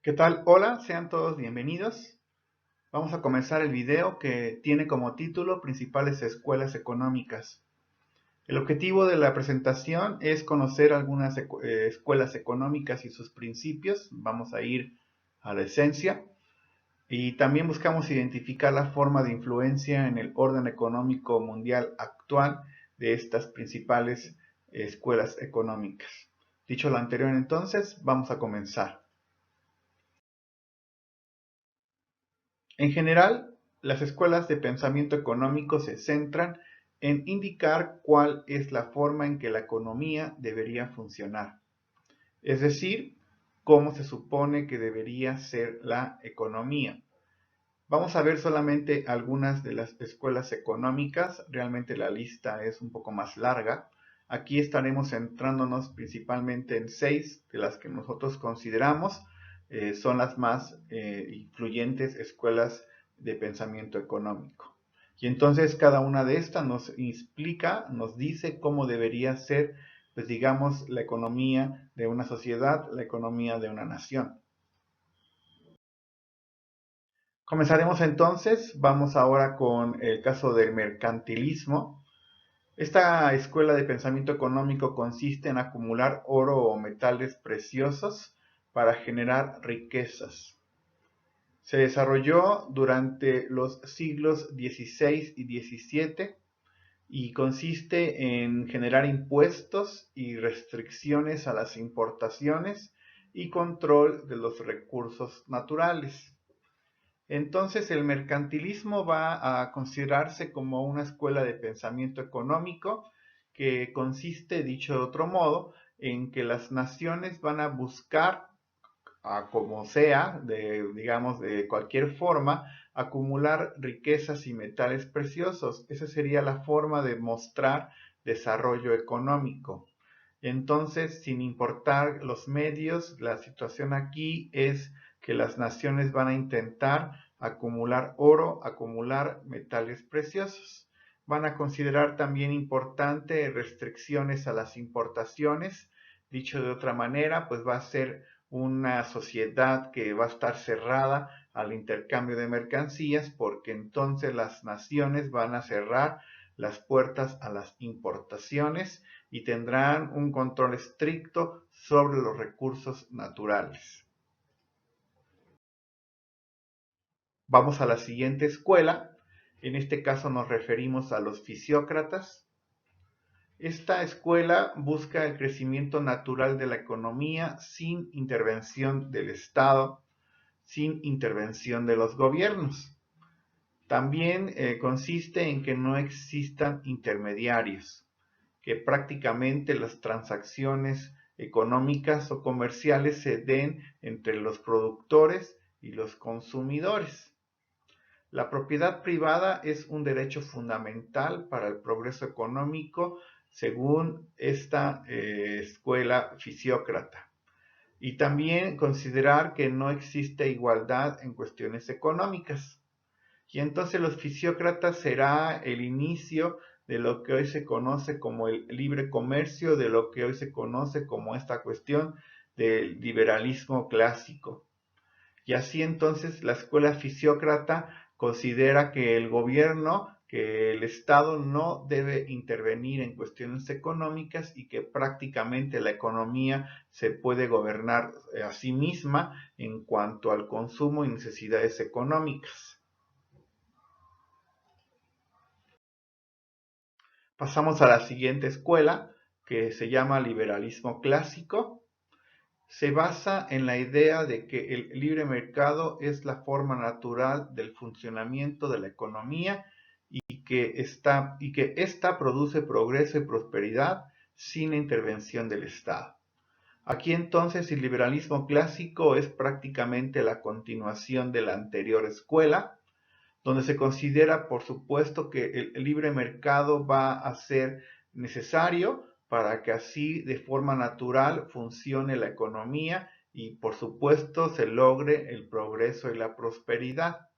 ¿Qué tal? Hola, sean todos bienvenidos. Vamos a comenzar el video que tiene como título Principales escuelas económicas. El objetivo de la presentación es conocer algunas escuelas económicas y sus principios. Vamos a ir a la esencia. Y también buscamos identificar la forma de influencia en el orden económico mundial actual de estas principales escuelas económicas. Dicho lo anterior, entonces, vamos a comenzar. En general, las escuelas de pensamiento económico se centran en indicar cuál es la forma en que la economía debería funcionar, es decir, cómo se supone que debería ser la economía. Vamos a ver solamente algunas de las escuelas económicas, realmente la lista es un poco más larga. Aquí estaremos centrándonos principalmente en 6 de las que nosotros consideramos son las más influyentes escuelas de pensamiento económico. Y entonces cada una de estas nos explica, nos dice cómo debería ser, pues digamos, la economía de una sociedad, la economía de una nación. Comenzaremos entonces, vamos ahora con el caso del mercantilismo. Esta escuela de pensamiento económico consiste en acumular oro o metales preciosos para generar riquezas. Se desarrolló durante los siglos XVI y XVII y consiste en generar impuestos y restricciones a las importaciones y control de los recursos naturales. Entonces el mercantilismo va a considerarse como una escuela de pensamiento económico que consiste, dicho de otro modo, en que las naciones van a buscar, a como sea, digamos, de cualquier forma, acumular riquezas y metales preciosos. Esa sería la forma de mostrar desarrollo económico. Entonces, sin importar los medios, la situación aquí es que las naciones van a intentar acumular oro, acumular metales preciosos. Van a considerar también importante restricciones a las importaciones. Dicho de otra manera, pues va a ser una sociedad que va a estar cerrada al intercambio de mercancías porque entonces las naciones van a cerrar las puertas a las importaciones y tendrán un control estricto sobre los recursos naturales. Vamos a la siguiente escuela. En este caso nos referimos a los fisiócratas. Esta escuela busca el crecimiento natural de la economía sin intervención del Estado, sin intervención de los gobiernos. También consiste en que no existan intermediarios, que prácticamente las transacciones económicas o comerciales se den entre los productores y los consumidores. La propiedad privada es un derecho fundamental para el progreso económico según esta escuela fisiócrata. Y también considerar que no existe igualdad en cuestiones económicas. Y entonces los fisiócratas será el inicio de lo que hoy se conoce como el libre comercio, de lo que hoy se conoce como esta cuestión del liberalismo clásico. Y así entonces la escuela fisiócrata considera que el gobierno, que el Estado no debe intervenir en cuestiones económicas y que prácticamente la economía se puede gobernar a sí misma en cuanto al consumo y necesidades económicas. Pasamos a la siguiente escuela, que se llama liberalismo clásico. Se basa en la idea de que el libre mercado es la forma natural del funcionamiento de la economía y que esta produce progreso y prosperidad sin intervención del Estado. Aquí entonces el liberalismo clásico es prácticamente la continuación de la anterior escuela, donde se considera, por supuesto, que el libre mercado va a ser necesario para que así de forma natural funcione la economía y, por supuesto, se logre el progreso y la prosperidad.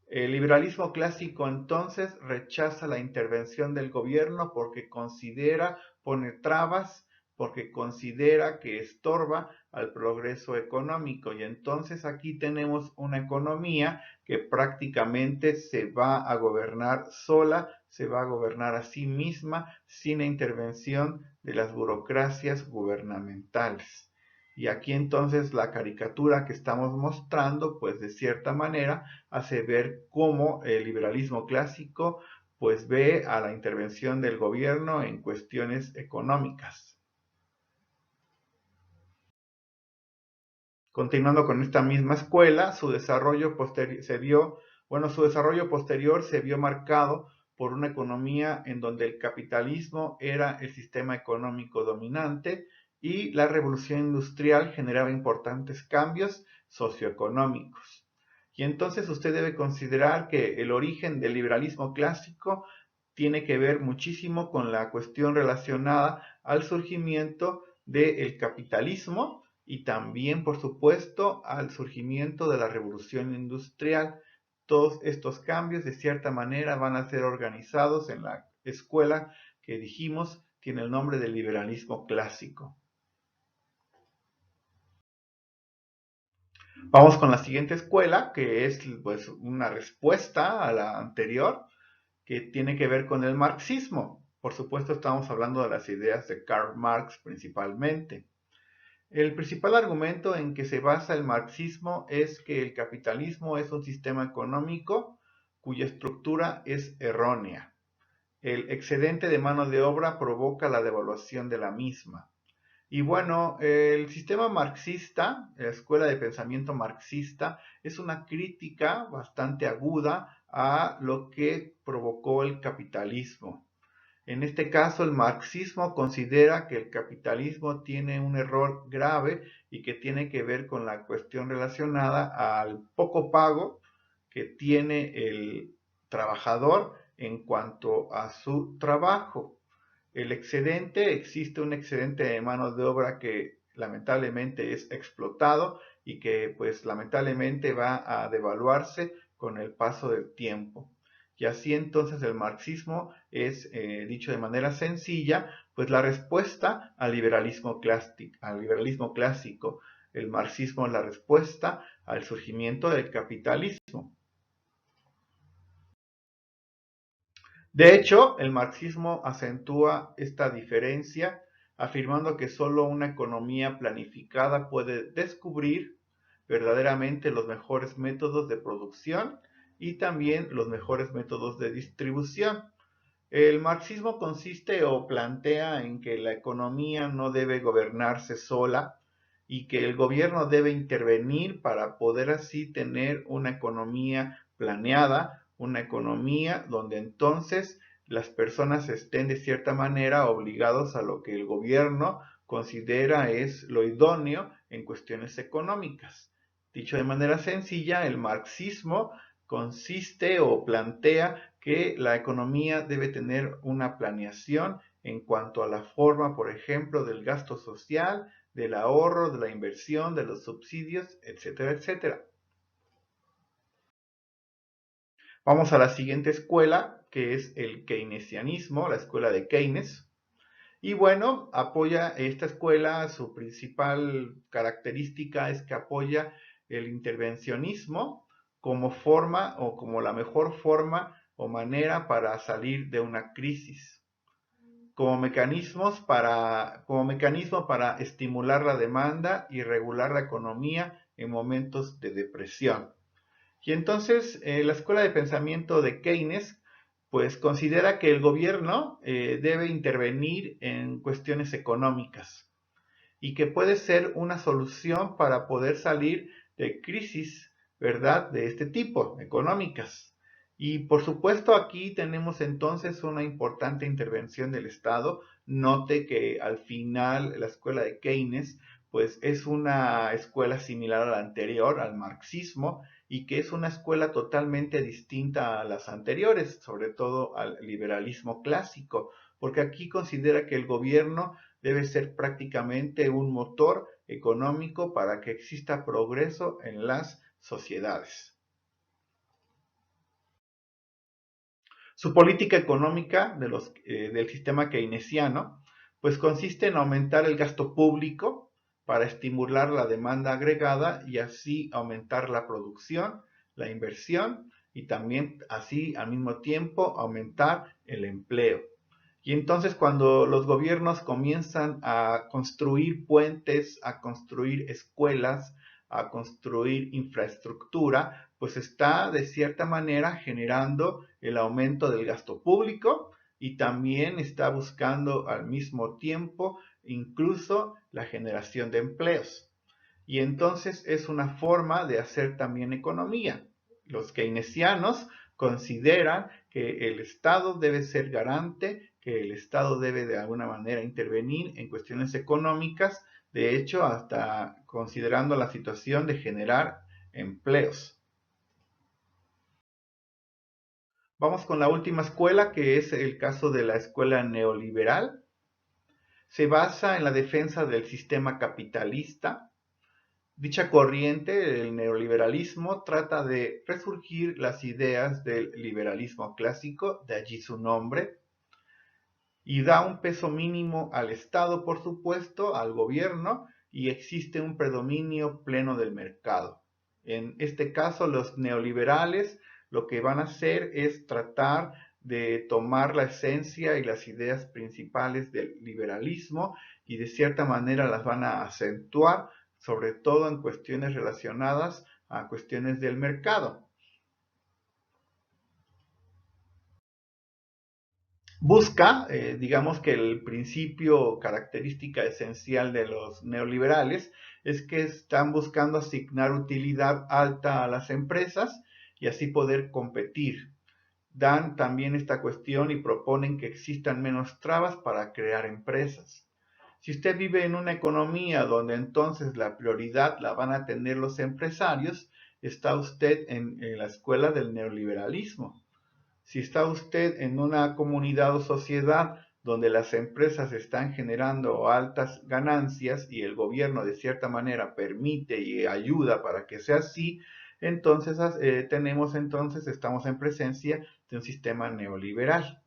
El liberalismo clásico entonces rechaza la intervención del gobierno porque considera poner trabas porque considera que estorba al progreso económico. Y entonces aquí tenemos una economía que prácticamente se va a gobernar sola, se va a gobernar a sí misma sin la intervención de las burocracias gubernamentales. Y aquí entonces la caricatura que estamos mostrando, pues de cierta manera, hace ver cómo el liberalismo clásico pues ve a la intervención del gobierno en cuestiones económicas. Continuando con esta misma escuela, su desarrollo posterior se vio marcado por una economía en donde el capitalismo era el sistema económico dominante y la revolución industrial generaba importantes cambios socioeconómicos. Y entonces usted debe considerar que el origen del liberalismo clásico tiene que ver muchísimo con la cuestión relacionada al surgimiento del capitalismo y también, por supuesto, al surgimiento de la revolución industrial. Todos estos cambios, de cierta manera, van a ser organizados en la escuela que dijimos tiene el nombre de liberalismo clásico. Vamos con la siguiente escuela, que es pues una respuesta a la anterior, que tiene que ver con el marxismo. Por supuesto, estamos hablando de las ideas de Karl Marx principalmente. El principal argumento en que se basa el marxismo es que el capitalismo es un sistema económico cuya estructura es errónea. El excedente de mano de obra provoca la devaluación de la misma. Y bueno, el sistema marxista, la escuela de pensamiento marxista, es una crítica bastante aguda a lo que provocó el capitalismo. En este caso, el marxismo considera que el capitalismo tiene un error grave y que tiene que ver con la cuestión relacionada al poco pago que tiene el trabajador en cuanto a su trabajo. Existe un excedente de mano de obra que lamentablemente es explotado y que pues lamentablemente va a devaluarse con el paso del tiempo. Y así entonces el marxismo es, dicho de manera sencilla, pues la respuesta al liberalismo clásico. El marxismo es la respuesta al surgimiento del capitalismo. De hecho, el marxismo acentúa esta diferencia afirmando que solo una economía planificada puede descubrir verdaderamente los mejores métodos de producción y también los mejores métodos de distribución. El marxismo consiste o plantea en que la economía no debe gobernarse sola y que el gobierno debe intervenir para poder así tener una economía planeada, una economía donde entonces las personas estén de cierta manera obligados a lo que el gobierno considera es lo idóneo en cuestiones económicas. Dicho de manera sencilla, el marxismo consiste o plantea que la economía debe tener una planeación en cuanto a la forma, por ejemplo, del gasto social, del ahorro, de la inversión, de los subsidios, etcétera, etcétera. Vamos a la siguiente escuela, que es el keynesianismo, la escuela de Keynes. Y bueno, apoya esta escuela, su principal característica es que apoya el intervencionismo como forma o como la mejor forma o manera para salir de una crisis, como mecanismo para estimular la demanda y regular la economía en momentos de depresión. Y entonces la escuela de pensamiento de Keynes pues considera que el gobierno debe intervenir en cuestiones económicas y que puede ser una solución para poder salir de crisis, ¿verdad? De este tipo, económicas. Y por supuesto aquí tenemos entonces una importante intervención del Estado. Note que al final la escuela de Keynes pues es una escuela similar a la anterior, al marxismo, y que es una escuela totalmente distinta a las anteriores, sobre todo al liberalismo clásico, porque aquí considera que el gobierno debe ser prácticamente un motor económico para que exista progreso en las sociedades. Su política económica del sistema keynesiano Pues consiste en aumentar el gasto público para estimular la demanda agregada y así aumentar la producción, la inversión y también así al mismo tiempo aumentar el empleo. Y entonces cuando los gobiernos comienzan a construir puentes, a construir escuelas, a construir infraestructura, pues está de cierta manera generando el aumento del gasto público y también está buscando al mismo tiempo incluso la generación de empleos. Y entonces es una forma de hacer también economía. Los keynesianos consideran que el Estado debe ser garante, que el Estado debe de alguna manera intervenir en cuestiones económicas, de hecho hasta considerando la situación de generar empleos. Vamos con la última escuela, que es el caso de la escuela neoliberal. Se basa en la defensa del sistema capitalista. Dicha corriente, el neoliberalismo, trata de resurgir las ideas del liberalismo clásico, de allí su nombre, y da un peso mínimo al Estado, por supuesto, al gobierno, y existe un predominio pleno del mercado. En este caso, los neoliberales lo que van a hacer es tratar de tomar la esencia y las ideas principales del liberalismo y de cierta manera las van a acentuar, sobre todo en cuestiones relacionadas a cuestiones del mercado. Busca, digamos que el principio característica esencial de los neoliberales es que están buscando asignar utilidad alta a las empresas y así poder competir. Dan también esta cuestión y proponen que existan menos trabas para crear empresas. Si usted vive en una economía donde entonces la prioridad la van a tener los empresarios, está usted en la escuela del neoliberalismo. Si está usted en una comunidad o sociedad donde las empresas están generando altas ganancias y el gobierno de cierta manera permite y ayuda para que sea así, entonces estamos en presencia de un sistema neoliberal.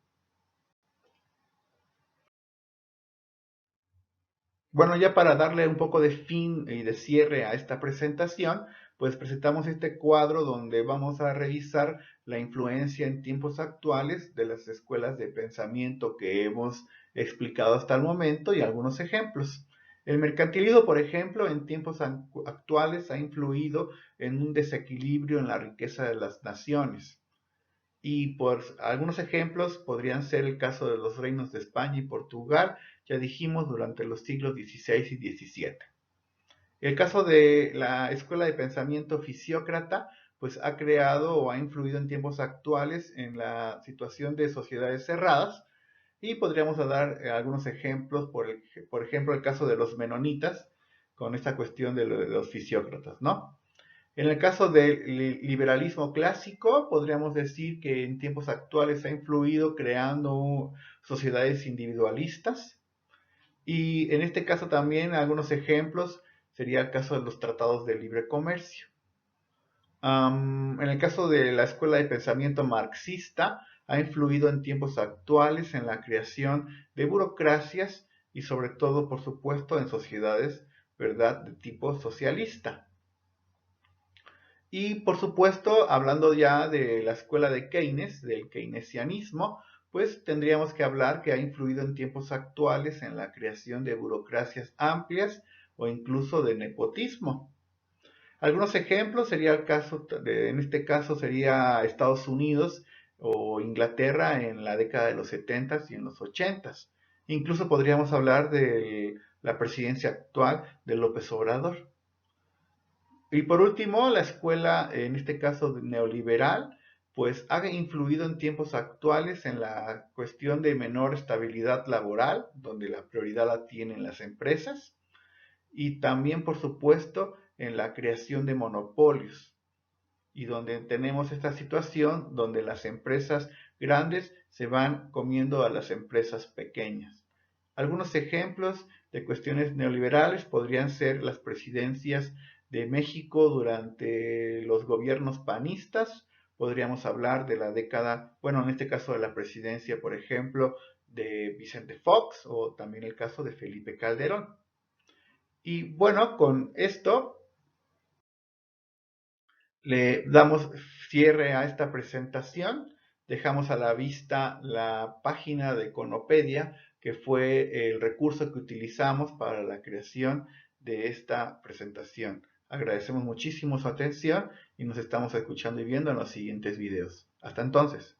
Bueno, ya para darle un poco de fin y de cierre a esta presentación, pues presentamos este cuadro donde vamos a revisar la influencia en tiempos actuales de las escuelas de pensamiento que hemos explicado hasta el momento y algunos ejemplos. El mercantilismo, por ejemplo, en tiempos actuales ha influido en un desequilibrio en la riqueza de las naciones. Y por algunos ejemplos podrían ser el caso de los reinos de España y Portugal, ya dijimos, durante los siglos XVI y XVII. El caso de la escuela de pensamiento fisiócrata, pues ha creado o ha influido en tiempos actuales en la situación de sociedades cerradas, y podríamos dar algunos ejemplos, por ejemplo, el caso de los menonitas, con esta cuestión de los fisiócratas, ¿no? En el caso del liberalismo clásico, podríamos decir que en tiempos actuales ha influido creando sociedades individualistas. Y en este caso también algunos ejemplos sería el caso de los tratados de libre comercio. En el caso de la escuela de pensamiento marxista, ha influido en tiempos actuales en la creación de burocracias y sobre todo, por supuesto, en sociedades, ¿verdad?, de tipo socialista. Y por supuesto, hablando ya de la escuela de Keynes, del keynesianismo, pues tendríamos que hablar que ha influido en tiempos actuales en la creación de burocracias amplias o incluso de nepotismo. Algunos ejemplos sería el caso, en este caso sería Estados Unidos o Inglaterra en la década de los 70 y en los 80. Incluso podríamos hablar de la presidencia actual de López Obrador. Y por último, la escuela, en este caso neoliberal, pues ha influido en tiempos actuales en la cuestión de menor estabilidad laboral, donde la prioridad la tienen las empresas, y también, por supuesto, en la creación de monopolios, y donde tenemos esta situación donde las empresas grandes se van comiendo a las empresas pequeñas. Algunos ejemplos de cuestiones neoliberales podrían ser las presidencias de México durante los gobiernos panistas. Podríamos hablar de la década, bueno, en este caso de la presidencia, por ejemplo, de Vicente Fox o también el caso de Felipe Calderón. Y bueno, con esto le damos cierre a esta presentación. Dejamos a la vista la página de Econopedia, que fue el recurso que utilizamos para la creación de esta presentación. Agradecemos muchísimo su atención y nos estamos escuchando y viendo en los siguientes videos. Hasta entonces.